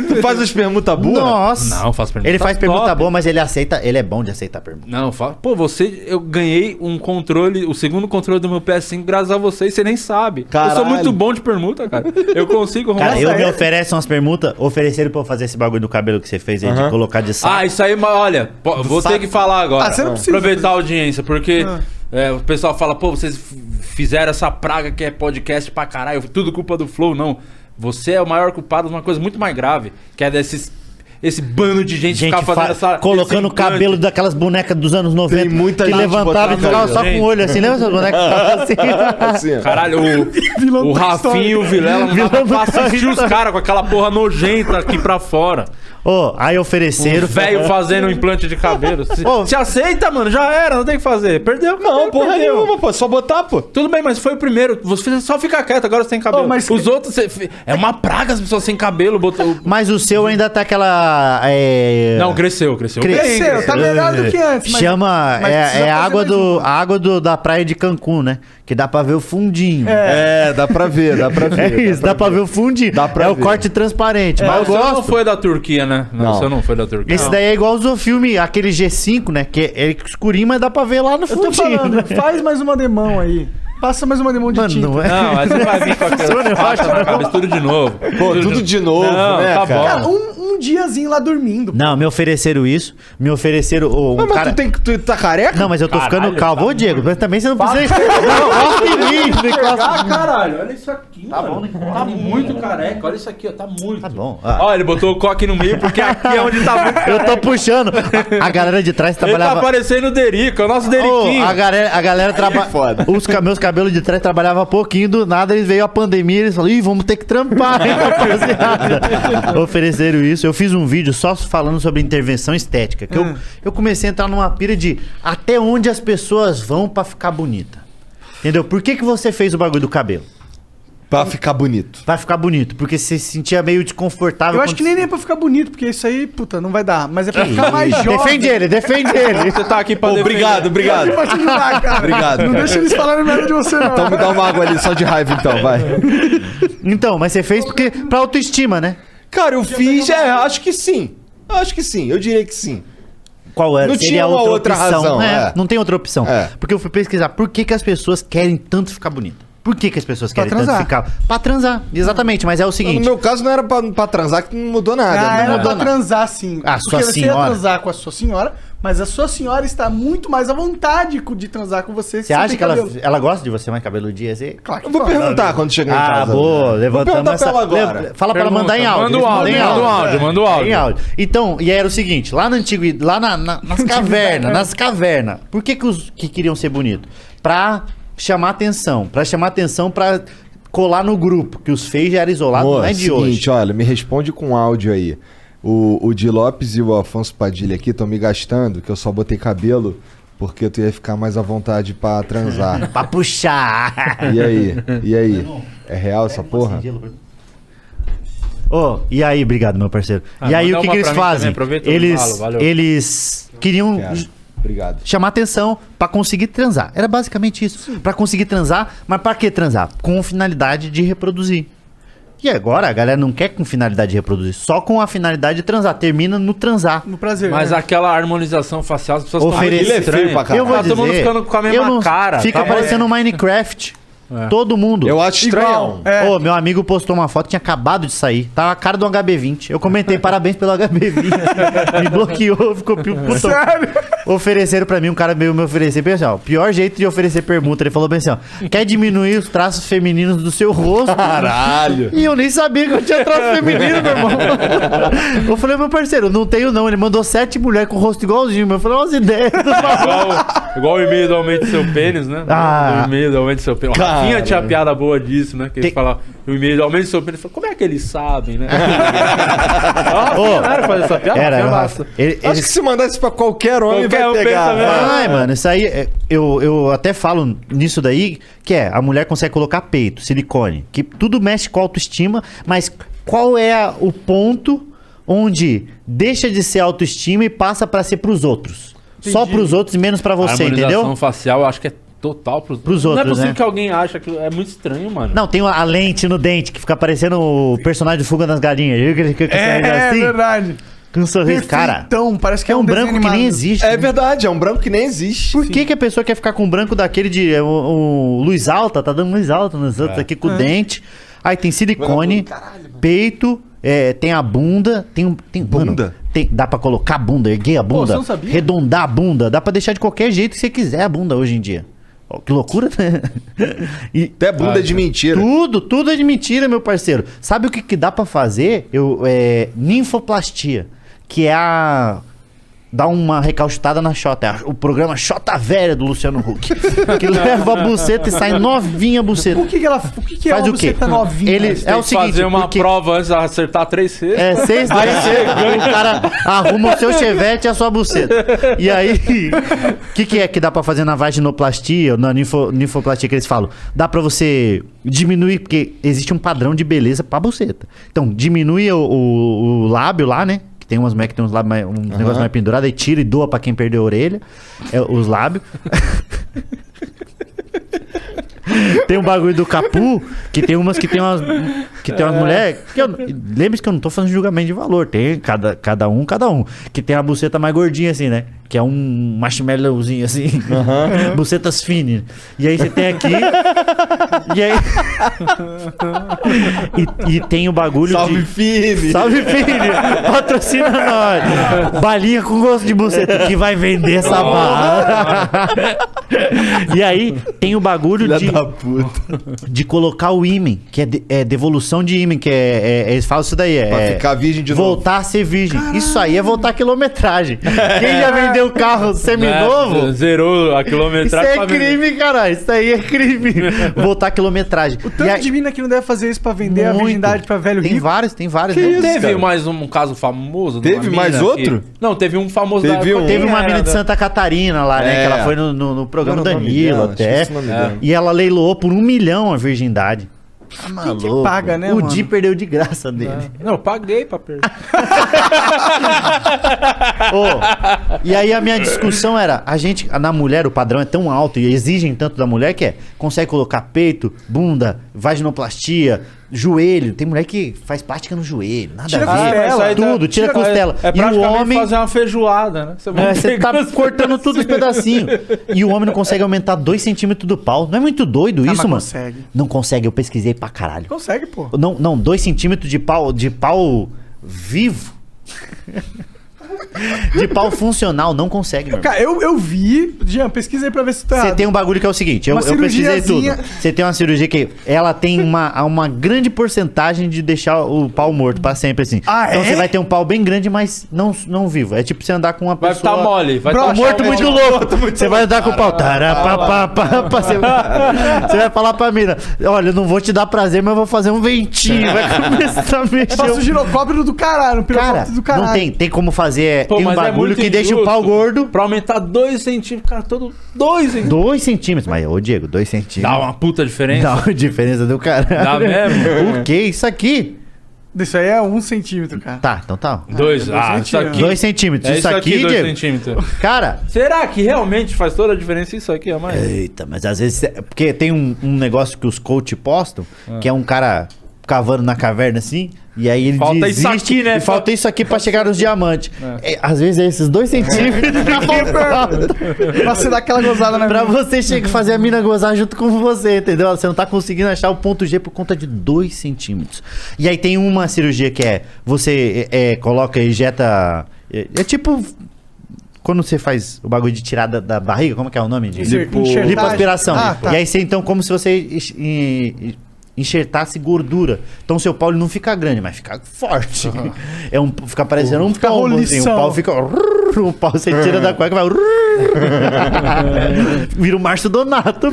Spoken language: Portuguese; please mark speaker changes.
Speaker 1: Tu faz as perguntas boas?
Speaker 2: Nossa.
Speaker 3: Não, faço pergunta.
Speaker 2: Ele faz pergunta
Speaker 3: top.
Speaker 2: boa, mas ele aceita. Ele é bom de aceitar pergunta.
Speaker 3: Não, pô, eu ganhei um controle, o segundo controle do meu PS5 graças a você e você nem sabe.
Speaker 1: Caralho.
Speaker 3: Eu sou muito bom de permuta, cara. Eu consigo
Speaker 2: Cara,
Speaker 3: arrumar.
Speaker 2: eu me ofereço umas perguntas. Ofereceram pra eu fazer esse bagulho do cabelo que você fez aí, de colocar de saco.
Speaker 3: Ah, isso aí, olha, vou ter que falar agora.
Speaker 4: você não precisa
Speaker 3: Aproveitar a
Speaker 4: fazer.
Speaker 3: audiência, porque o pessoal fala, pô, vocês fizeram essa praga que é podcast pra caralho, tudo culpa do Flow. Não, você é o maior culpado de uma coisa muito mais grave, que é esse bando de gente ficar fazendo essa...
Speaker 2: colocando o
Speaker 3: esse implante.
Speaker 2: cabelo daquelas bonecas dos anos 90
Speaker 1: Tem muita
Speaker 2: que
Speaker 1: gente
Speaker 2: levantava e
Speaker 1: botando
Speaker 2: ficava só
Speaker 3: cabelo.
Speaker 2: com o olho assim. Lembra essas bonecas que ficavam assim?
Speaker 1: Assim, ó.
Speaker 3: Caralho, o Rafinha e o Vilela não dava pra assistir os caras com aquela porra nojenta aqui pra fora.
Speaker 2: Ô, aí ofereceram.
Speaker 3: O velho fazendo um implante de cabelo. Se aceita, mano, já era, não tem o que fazer. Perdeu,
Speaker 1: Não, porra
Speaker 3: perdeu.
Speaker 1: nenhuma, pô. Só botar, pô.
Speaker 3: Tudo bem, mas foi o primeiro. Você só fica quieto, agora você tem cabelo.
Speaker 4: Ô, mas
Speaker 3: Os outros, é uma praga as pessoas sem cabelo.
Speaker 2: Mas o seu ainda tá aquela.
Speaker 3: Não, cresceu.
Speaker 4: Cresceu, tá melhor do que antes.
Speaker 2: Chama.
Speaker 4: mas precisa
Speaker 2: É a
Speaker 4: fazer
Speaker 2: água,
Speaker 4: mais uma.
Speaker 2: a água da praia de Cancún, né? Que dá pra ver o fundinho.
Speaker 1: É, dá pra ver, dá pra ver.
Speaker 2: É isso, dá pra ver o fundinho.
Speaker 1: Dá pra
Speaker 2: é o
Speaker 1: ver.
Speaker 2: corte transparente.
Speaker 3: Mas
Speaker 2: Mas
Speaker 3: o
Speaker 2: eu
Speaker 3: seu não
Speaker 2: gosto.
Speaker 3: foi da Turquia, né?
Speaker 1: Não.
Speaker 3: O seu não foi da Turquia.
Speaker 2: Esse daí é igual o filme, aquele G5, né? Que é escurinho, mas dá pra ver lá no
Speaker 4: Eu tô
Speaker 2: fundinho.
Speaker 4: falando,
Speaker 2: né?
Speaker 4: faz mais uma demão aí. Passa mais uma demão de
Speaker 2: Mano,
Speaker 4: tinta.
Speaker 2: não é.
Speaker 3: Não, mas você vai vir com aquela faixa na cabeça, tudo de novo.
Speaker 1: Pô, tudo de novo,
Speaker 3: Não,
Speaker 1: né,
Speaker 3: tá
Speaker 1: cara?
Speaker 4: Cara, um diazinho lá dormindo.
Speaker 2: Não, me ofereceram isso. Me ofereceram um
Speaker 1: Mas
Speaker 2: cara...
Speaker 1: tu tá careca?
Speaker 2: Não, mas eu tô
Speaker 3: Caralho,
Speaker 2: ficando calvo.
Speaker 3: tá
Speaker 2: Ô, Diego, mas também você não precisa... Não, encosta em mim. Não encosta em mim.
Speaker 3: Caralho, olha isso aqui, tá mano. Tá muito careca, olha isso aqui, ó, tá muito.
Speaker 2: Tá bom.
Speaker 3: Ó, ele botou o coque no meio porque aqui é onde tá muito
Speaker 2: Eu tô puxando. A galera de trás
Speaker 3: Ele tá
Speaker 2: trabalhava...
Speaker 3: parecendo o Derico, é o nosso
Speaker 2: Ô,
Speaker 3: Deriquinho.
Speaker 2: a galera trabalha.
Speaker 1: foda.
Speaker 2: Meus cabelos de trás trabalhavam pouquinho, do nada eles veio a pandemia e eles falaram: ih, vamos ter que trampar, hein, rapaziada. Ofereceram isso. Eu fiz um vídeo só falando sobre intervenção estética. Que eu comecei a entrar numa pira de até onde as pessoas vão pra ficar bonita. Entendeu? Por que você fez o bagulho do cabelo?
Speaker 1: Pra ficar bonito.
Speaker 2: Pra ficar bonito. Porque você se sentia meio desconfortável.
Speaker 4: Eu acho
Speaker 2: quando
Speaker 4: que nem é pra ficar bonito, porque isso aí, puta, não vai dar. Mas é pra ficar mais jovem.
Speaker 2: Defende ele, defende ele.
Speaker 3: Você tá aqui pra defender.
Speaker 1: Obrigado, obrigado.
Speaker 4: Pode ajudar, cara.
Speaker 1: Obrigado,
Speaker 4: Não
Speaker 1: cara.
Speaker 4: deixa eles falarem merda de você, não.
Speaker 1: Então me dá uma água ali só de raiva, então, vai.
Speaker 2: Então, mas você fez porque pra autoestima, né?
Speaker 1: Cara, eu fiz, acho que sim. Acho que sim, eu diria que sim.
Speaker 2: Qual era?
Speaker 1: Não
Speaker 2: Seria
Speaker 1: tinha uma outra razão, é.
Speaker 2: Não tem outra opção.
Speaker 1: É.
Speaker 2: Porque eu fui pesquisar por que as pessoas querem tanto ficar bonita. Por que as pessoas querem tanto
Speaker 4: transar.
Speaker 2: ficar... Pra transar, exatamente. Mas é o
Speaker 1: No
Speaker 2: seguinte...
Speaker 1: meu caso não era pra transar, que não mudou nada.
Speaker 4: Ah,
Speaker 1: né?
Speaker 4: era
Speaker 2: mudou
Speaker 4: pra
Speaker 2: nada.
Speaker 4: transar, sim.
Speaker 2: A
Speaker 4: Porque
Speaker 2: sua
Speaker 4: você ia
Speaker 2: senhora.
Speaker 4: transar com a sua senhora, mas a sua senhora está muito mais à vontade de transar com você.
Speaker 2: Você acha
Speaker 4: tem
Speaker 2: que ela
Speaker 4: cabelo.
Speaker 2: gosta de você mais cabeludinho assim?
Speaker 4: Claro que
Speaker 1: Eu vou
Speaker 4: gosta.
Speaker 1: perguntar quando chegar em casa.
Speaker 2: boa.
Speaker 1: Vou
Speaker 2: Levantamos
Speaker 1: perguntar
Speaker 2: essa...
Speaker 1: pra ela agora.
Speaker 2: Fala pra ela mandar em áudio.
Speaker 3: Manda o áudio,
Speaker 2: Eles mandam em
Speaker 3: manda o áudio, manda o áudio.
Speaker 2: Em áudio. Então, e aí era o seguinte, lá na antiguidade, lá nas cavernas, por que os que queriam ser bonitos? Pra chamar atenção, pra colar no grupo, que os feios já eram isolados,
Speaker 1: Amor,
Speaker 2: não é de
Speaker 1: seguinte,
Speaker 2: hoje.
Speaker 1: olha, me responde com áudio aí. O Di Lopes e o Afonso Padilha aqui estão me gastando, que eu só botei cabelo porque tu ia ficar mais à vontade pra transar.
Speaker 2: Pra puxar.
Speaker 1: E aí? E aí? É real essa porra?
Speaker 2: Ô, e aí, obrigado, meu parceiro. E aí,
Speaker 3: manda
Speaker 2: o que
Speaker 3: uma
Speaker 2: eles
Speaker 3: pra mim
Speaker 2: fazem?
Speaker 3: também, aproveita e
Speaker 2: Eles,
Speaker 3: fala, valeu.
Speaker 2: eles queriam
Speaker 1: Quero. Obrigado.
Speaker 2: chamar atenção pra conseguir transar. Era basicamente isso. Pra conseguir transar, mas pra que transar? Com finalidade de reproduzir. E agora a galera não quer com finalidade de reproduzir, só com a finalidade de transar. Termina no transar.
Speaker 4: No prazer.
Speaker 3: Mas
Speaker 4: né?
Speaker 3: aquela harmonização facial, as pessoas
Speaker 2: Oferecer-
Speaker 3: estão muito
Speaker 1: Ele é feio pra
Speaker 3: estranhas.
Speaker 1: caralho.
Speaker 2: Eu vou
Speaker 3: Tá todo mundo
Speaker 2: dizer,
Speaker 3: ficando com a mesma
Speaker 2: eu não-
Speaker 3: cara.
Speaker 2: Fica
Speaker 3: tá
Speaker 2: parecendo um Minecraft.
Speaker 3: É.
Speaker 2: Todo mundo.
Speaker 1: Eu acho estranhão.
Speaker 4: É.
Speaker 2: Ô, meu amigo postou uma foto que tinha acabado de sair. Tava a cara do HB20. Eu comentei, parabéns pelo HB20. Me bloqueou, ficou putão.
Speaker 4: Sério?
Speaker 2: Ofereceram pra mim, um cara veio me oferecer. Bem assim, ó, o pior jeito de oferecer permuta. Ele falou bem assim, ó, quer diminuir os traços femininos do seu rosto?
Speaker 1: Caralho.
Speaker 2: E eu nem sabia que eu tinha traço feminino, meu irmão. Eu falei, meu parceiro, não tenho não. Ele mandou 7 mulheres com o rosto igualzinho. Eu falei, umas ideias.
Speaker 3: Igual o e-mail do Aumente Seu Pênis, né?
Speaker 2: Ah.
Speaker 3: O e-mail do Aumente Seu Pênis. O
Speaker 1: Cara.
Speaker 3: Rafinha tinha piada boa disso, né? Que eles
Speaker 2: Tem-
Speaker 3: falavam, o e-mail do Aumente Seu Pênis. Como é que eles sabem, né?
Speaker 2: Ô,
Speaker 3: Não era fazer essa piada?
Speaker 2: Era,
Speaker 3: Rafinha
Speaker 2: eu
Speaker 3: massa.
Speaker 1: Acho que se mandasse pra qualquer homem
Speaker 3: Qualquer
Speaker 1: vai
Speaker 3: um
Speaker 1: pegar.
Speaker 3: pensa mesmo.
Speaker 2: Ai, mano, isso aí, eu até falo nisso daí, que é, a mulher consegue colocar peito, silicone, que tudo mexe com a autoestima, mas qual é o ponto onde deixa de ser autoestima e passa pra ser pros outros? Só pros outros e menos pra
Speaker 3: A
Speaker 2: você,
Speaker 3: harmonização
Speaker 2: entendeu?
Speaker 3: facial, eu acho que é Total
Speaker 2: Pros
Speaker 3: Não
Speaker 2: outros,
Speaker 3: é possível
Speaker 2: né?
Speaker 3: que alguém acha que é muito estranho, mano.
Speaker 2: Não, tem a lente no dente que fica parecendo o personagem de Fuga das Galinhas. Viu que ele fica
Speaker 4: É
Speaker 2: assim?
Speaker 4: verdade.
Speaker 2: Com um sorriso. Cara,
Speaker 4: Então, parece que
Speaker 2: é um
Speaker 4: desenho
Speaker 2: branco que nem
Speaker 4: animado.
Speaker 2: existe.
Speaker 1: É
Speaker 2: né?
Speaker 1: verdade, é um branco que nem existe.
Speaker 2: Por que a pessoa quer ficar com um branco daquele de o luz alta? Tá dando luz alta nos outros aqui com o dente. Aí tem silicone, peito, tem a bunda. Tem
Speaker 1: Bunda?
Speaker 2: Mano, dá pra colocar a bunda, erguer a bunda,
Speaker 4: você não sabia?
Speaker 2: arredondar a bunda. Dá pra deixar de qualquer jeito que você quiser a bunda hoje em dia. Ó, que loucura, né? E
Speaker 1: Até bunda de mentira.
Speaker 2: tudo é de mentira, meu parceiro. Sabe o que dá pra fazer? Ninfoplastia, que é dar uma recalchutada na xota. É o programa Xota Velha do Luciano Huck. Que leva a buceta e sai novinha a buceta.
Speaker 4: Por que que é
Speaker 2: Faz
Speaker 4: uma
Speaker 2: o quê?
Speaker 4: buceta novinha?
Speaker 2: Ele
Speaker 3: Tem
Speaker 2: é o
Speaker 3: que
Speaker 2: seguinte,
Speaker 3: fazer uma
Speaker 2: porque-
Speaker 3: prova antes de acertar 3 vezes.
Speaker 2: É, 6, 10, o cara arruma o seu chevette e a sua buceta. E aí, o que é que dá pra fazer na vaginoplastia, na ninfoplastia que eles falam? Dá pra você diminuir, porque existe um padrão de beleza pra buceta. Então, diminui o lábio lá, né? Que tem umas mulheres que tem uns lábios um negócio mais pendurado, aí tira e doa pra quem perdeu a orelha, os lábios. Tem um bagulho do Capu, que tem umas mulheres. Lembre-se que eu não tô fazendo julgamento de valor. Tem cada um. Que tem a buceta mais gordinha, assim, né? Que é um marshmallowzinho assim. Bucetas finas. E aí você tem aqui. E aí. e tem o bagulho
Speaker 1: Salve,
Speaker 2: de.
Speaker 1: Fini!
Speaker 2: Salve, filho! Patrocina nós! Balinha com gosto de buceta, que vai vender essa barra. E aí, tem o bagulho
Speaker 1: Filha da puta.
Speaker 2: de colocar o ímã, que é devolução de ímã, que eles falam isso daí.
Speaker 1: Pra ficar virgem de novo.
Speaker 2: Voltar a ser virgem. Isso aí é voltar a quilometragem. Quem já vendeu carro seminovo?
Speaker 3: Zerou a
Speaker 2: Isso
Speaker 3: quilometragem.
Speaker 2: é
Speaker 3: pra vender.
Speaker 2: crime, caralho. Isso aí é crime. Voltar a quilometragem.
Speaker 4: O tanto de mina que não deve fazer isso pra vender a
Speaker 2: Muito.
Speaker 4: virgindade pra velho
Speaker 2: Tem
Speaker 4: rico.
Speaker 2: vários.
Speaker 3: Não teve
Speaker 1: cara?
Speaker 3: mais um caso famoso? de uma
Speaker 1: Teve
Speaker 3: mina
Speaker 1: mais
Speaker 3: que-
Speaker 1: outro?
Speaker 3: Não, teve um famoso
Speaker 1: Teve
Speaker 3: da época.
Speaker 1: um.
Speaker 2: Teve uma
Speaker 3: Quem
Speaker 2: mina
Speaker 3: era
Speaker 2: de
Speaker 3: da-
Speaker 2: Santa Catarina lá, né?
Speaker 1: É.
Speaker 2: Que ela foi no programa
Speaker 1: Qual era o nome
Speaker 2: Danilo
Speaker 1: dela?
Speaker 2: até.
Speaker 1: Esqueci o nome dela.
Speaker 2: E ela leiloou por 1 milhão a virgindade. Tá maluco.
Speaker 4: paga, né,
Speaker 2: O
Speaker 4: mano?
Speaker 2: Di perdeu de graça dele.
Speaker 3: Não, eu paguei pra perder.
Speaker 2: Ô, e aí a minha discussão era, na mulher o padrão é tão alto e exigem tanto da mulher que consegue colocar peito, bunda, vaginoplastia, joelho. Tem mulher que faz plástica no joelho, nada
Speaker 4: Tira
Speaker 2: a ver.
Speaker 4: costela,
Speaker 3: isso aí
Speaker 2: tudo, tira costela.
Speaker 3: É
Speaker 2: E o
Speaker 3: praticamente
Speaker 2: homem...
Speaker 3: fazer uma feijoada, né?
Speaker 2: Você tá cortando tudo os pedacinhos. E o homem não consegue aumentar 2 centímetros do pau. Não é muito doido isso,
Speaker 4: mas
Speaker 2: mano?
Speaker 4: consegue.
Speaker 2: Não consegue, eu pesquisei pra caralho.
Speaker 4: Consegue, pô.
Speaker 2: Não, 2 centímetros de pau vivo. De pau funcional, não consegue, meu irmão.
Speaker 4: Cara, eu vi. Jean, pesquisei pra ver se tá
Speaker 2: Você
Speaker 4: errado.
Speaker 2: tem um bagulho que é o seguinte, eu
Speaker 4: Uma
Speaker 2: pesquisei tudo.
Speaker 4: cirurgiazinha.
Speaker 2: Você tem uma cirurgia que ela tem uma grande porcentagem de deixar o pau morto pra sempre, assim.
Speaker 4: Ah,
Speaker 2: então
Speaker 4: é?
Speaker 2: você vai ter um pau bem grande, mas não vivo. É tipo você andar com uma
Speaker 3: Vai
Speaker 2: pessoa...
Speaker 3: ficar mole. Vai
Speaker 4: Bro,
Speaker 3: tá
Speaker 2: Morto muito louco. Você vai andar com o pau. Você vai falar pra mina: olha, eu não vou te dar prazer, mas eu vou fazer um ventinho. Vai começar a mexer.
Speaker 4: Faço um girocóptero do caralho, um
Speaker 2: Cara,
Speaker 4: pirocóptero do caralho.
Speaker 2: não tem como fazer.
Speaker 3: Pô,
Speaker 2: Tem um
Speaker 3: mas é
Speaker 2: bagulho
Speaker 3: muito
Speaker 2: que deixa o pau
Speaker 3: injusto.
Speaker 2: gordo.
Speaker 3: Pra aumentar 2 centímetros, cara, todo 2 centímetros.
Speaker 2: 2 centímetros. Mas, ô Diego, 2 centímetros.
Speaker 3: Dá uma puta diferença.
Speaker 2: Dá uma diferença do caralho.
Speaker 3: Dá mesmo?
Speaker 2: O que? Isso aqui?
Speaker 4: Isso aí é 1 centímetro, cara.
Speaker 2: Tá, então tá.
Speaker 3: 2. Ah, isso aqui.
Speaker 2: 2 centímetros.
Speaker 3: É
Speaker 2: isso aqui,
Speaker 3: 2
Speaker 2: Diego.
Speaker 3: centímetros.
Speaker 2: Cara.
Speaker 3: Será que realmente faz toda a diferença isso aqui, a mais?
Speaker 2: Eita, mas às vezes. Porque tem um negócio que os coach postam, que é um cara cavando na caverna assim. E aí ele
Speaker 3: Falta
Speaker 2: desiste,
Speaker 3: isso aqui, né?
Speaker 2: E falta isso aqui pra chegar nos diamantes. Às vezes é esses 2 centímetros que falta.
Speaker 4: Pra você dar aquela gozada na
Speaker 2: Pra
Speaker 4: mina.
Speaker 2: você chegar fazer a mina gozar junto com você, entendeu? Você não tá conseguindo achar o ponto G por conta de 2 centímetros. E aí tem uma cirurgia que você coloca e injeta... É tipo... Quando você faz o bagulho de tirar da barriga, como que é o nome? De
Speaker 4: Enxertagem.
Speaker 2: lipoaspiração.
Speaker 4: Ah, tá.
Speaker 2: E aí você, então, como se você enxertasse gordura. Então seu pau ele não fica grande, mas fica forte. Fica parecendo um
Speaker 4: Fica
Speaker 2: pombo, assim. O
Speaker 4: rolição.
Speaker 2: pau fica... O pau você tira da cueca e vai... Vira o Márcio Donato.